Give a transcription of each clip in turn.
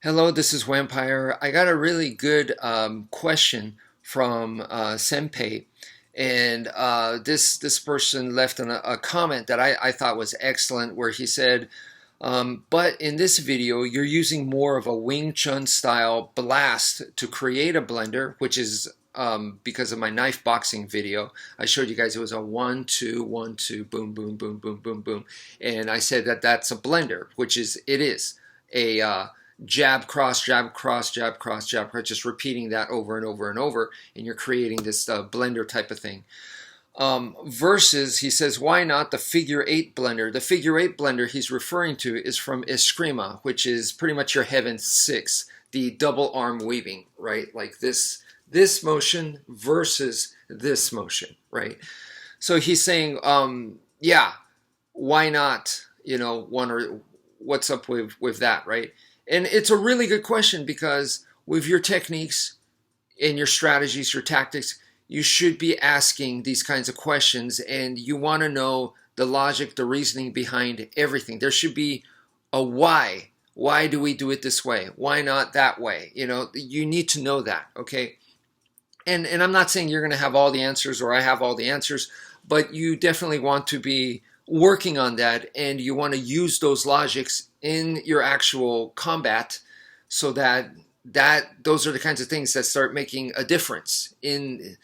Hello, this is Wmpyr. I got a really good question from Senpei, and this person left a comment that I thought was excellent, where he said, "But in this video, you're using more of a Wing Chun style blast to create a blender, which is because of my knife boxing video. I showed you guys it was a 1-2, 1-2, boom, boom, boom, boom, boom, boom, and I said that that's a blender, which it is a jab, cross, jab, cross, jab, cross, jab, cross, just repeating that over and over and over, and you're creating this blender type of thing. Versus, he says, why not the figure 8 blender? The figure 8 blender he's referring to is from Escrima, which is pretty much your Heaven6, the double arm weaving, right? Like this motion versus this motion, right? So he's saying, yeah, why not, one, or what's up with that, right? And it's a really good question, because with your techniques and your strategies, your tactics, you should be asking these kinds of questions, and you want to know the logic, the reasoning behind everything. There should be a why. Why do we do it this way? Why not that way? You need to know that, okay? And I'm not saying you're going to have all the answers, or I have all the answers, but you definitely want to be working on that, and you want to use those logics in your actual combat, so that those are the kinds of things that start making a difference in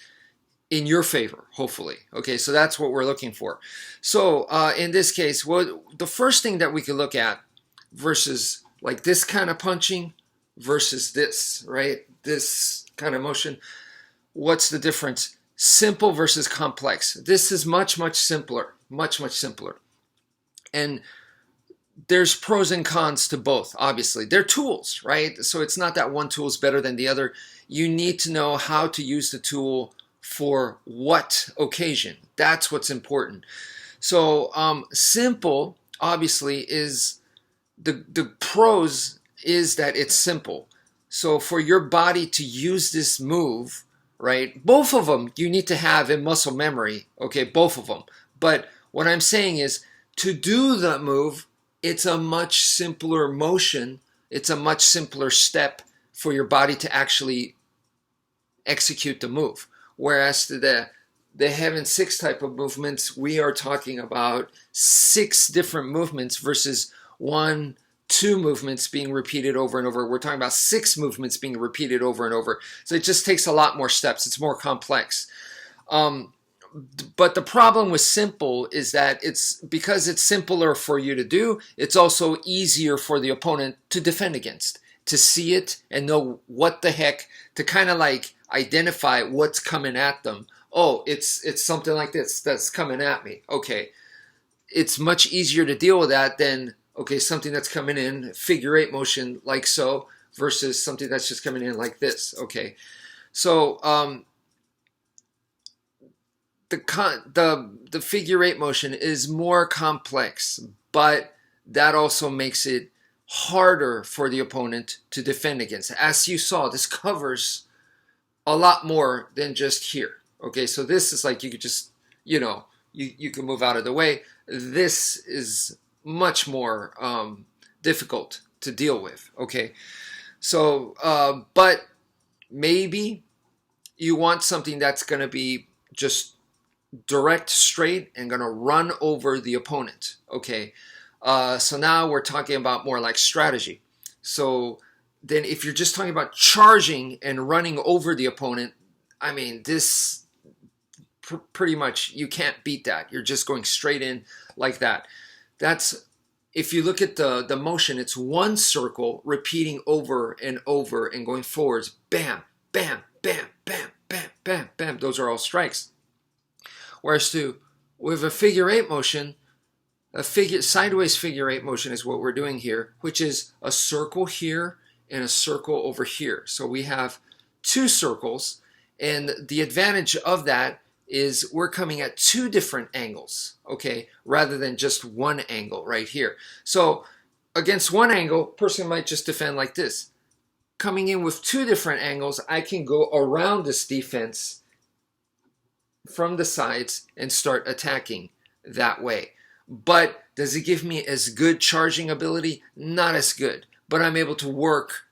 your favor, hopefully. Okay, so that's what we're looking for. So in this case, the first thing that we could look at, versus like this kind of punching versus this, right? This kind of motion, what's the difference? Simple versus complex. This is much, much simpler, much, much simpler. And there's pros and cons to both, obviously. They're tools, right? So it's not that one tool is better than the other. You need to know how to use the tool for what occasion. That's what's important. So simple, obviously, is the pros is that it's simple. So for your body to use this move, right, both of them you need to have in muscle memory, okay, both of them. But what I'm saying is, to do the move, it's a much simpler motion. It's a much simpler step for your body to actually execute the move. Whereas the Heaven6 type of movements, we are talking about 6 different movements versus 1, 2 movements being repeated over and over. We're talking about 6 movements being repeated over and over. So it just takes a lot more steps. It's more complex. But the problem with simple is that because it's simpler for you to do, it's also easier for the opponent to defend against, to see it and know what the heck, to kind of like identify what's coming at them. Oh, it's something like this that's coming at me. Okay. It's much easier to deal with that than, okay, something that's coming in figure 8 motion like so, versus something that's just coming in like this. Okay. So, the figure 8 motion is more complex, but that also makes it harder for the opponent to defend against. As you saw, this covers a lot more than just here. Okay, so this is like you could just, you can move out of the way. This is much more difficult to deal with. Okay, so but maybe you want something that's going to be just direct, straight, and going to run over the opponent. Okay, so now we're talking about more like strategy. So then if you're just talking about charging and running over the opponent, I mean, this pretty much, you can't beat that. You're just going straight in like that. That's, if you look at the motion, it's one circle repeating over and over and going forwards. Bam, bam, bam, bam, bam, bam, bam. Those are all strikes. Whereas with a figure 8 motion, sideways figure 8 motion is what we're doing here, which is a circle here and a circle over here. So we have 2 circles, and the advantage of that is we're coming at 2 different angles, okay, rather than just one angle right here. So against one angle, person might just defend like this. Coming in with 2 different angles, I can go around this defense from the sides and start attacking that way. But does it give me as good charging ability? Not as good. But I'm able to work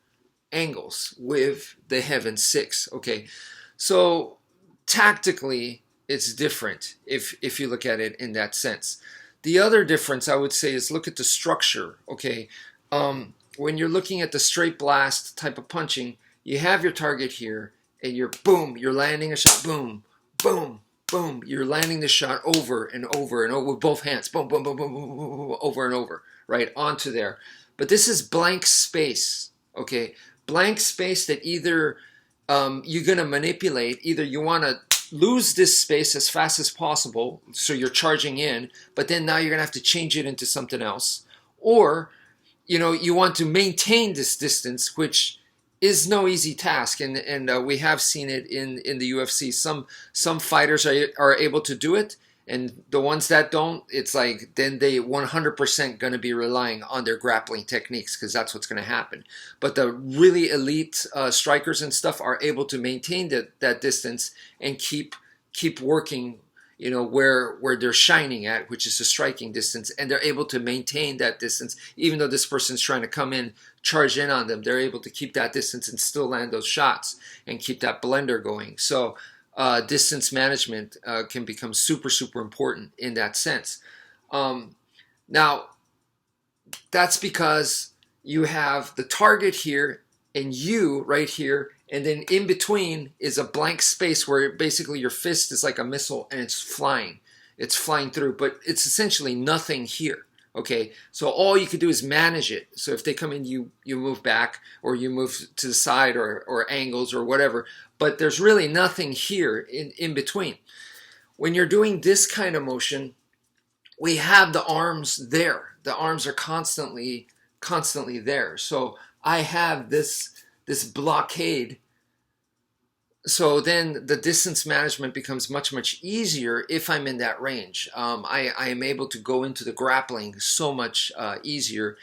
angles with the Heaven6. Okay, so tactically it's different if you look at it in that sense. The other difference I would say is look at the structure. Okay, when you're looking at the straight blast type of punching, you have your target here, and you're boom, you're landing a shot, boom, boom, boom, you're landing the shot over and over and over with both hands, boom, boom, boom, boom, boom, boom, boom, over and over, right onto there. But this is blank space. Okay, blank space that either you're going to manipulate. Either you want to lose this space as fast as possible, so you're charging in, but then now you're going to have to change it into something else, or you want to maintain this distance, which is no easy task, and we have seen it in the UFC. Some fighters are able to do it, and the ones that don't, it's like then they 100% going to be relying on their grappling techniques, because that's what's going to happen. But the really elite strikers and stuff are able to maintain that distance and keep working, where they're shining at, which is the striking distance, and they're able to maintain that distance. Even though this person's trying to come in, charge in on them, they're able to keep that distance and still land those shots and keep that blender going. So distance management can become super, super important in that sense. Now, that's because you have the target here and you right here, and then in between is a blank space where basically your fist is like a missile and it's flying. It's flying through, but it's essentially nothing here. Okay, so all you could do is manage it. So if they come in, you move back, or you move to the side, or angles or whatever. But there's really nothing here in between. When you're doing this kind of motion, we have the arms there. The arms are constantly there. So I have this blockade. So then the distance management becomes much, much easier if I'm in that range. I am able to go into the grappling so much easier.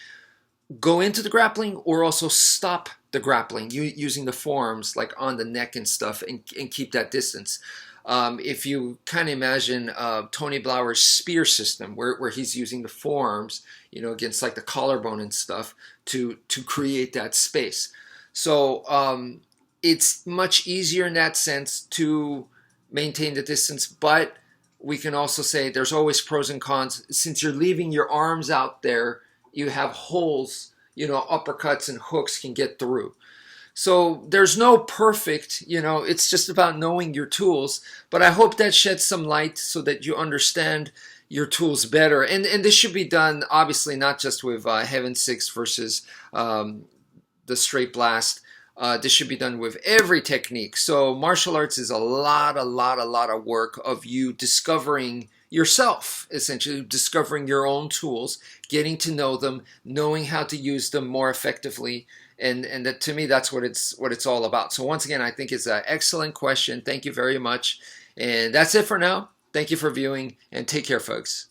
Go into the grappling, or also stop the grappling using the forearms like on the neck and stuff, and keep that distance. If you kind of imagine Tony Blauer's spear system, where he's using the forearms, against like the collarbone and stuff to create that space. So it's much easier in that sense to maintain the distance, but we can also say there's always pros and cons. Since you're leaving your arms out there, you have holes, uppercuts and hooks can get through. So there's no perfect, it's just about knowing your tools. But I hope that sheds some light so that you understand your tools better. And this should be done, obviously, not just with Heaven6 versus the straight blast. This should be done with every technique. So martial arts is a lot of work of you discovering yourself, essentially discovering your own tools, getting to know them, knowing how to use them more effectively. And that, to me, that's what it's all about. So once again, I think it's an excellent question. Thank you very much. And that's it for now. Thank you for viewing, and take care, folks.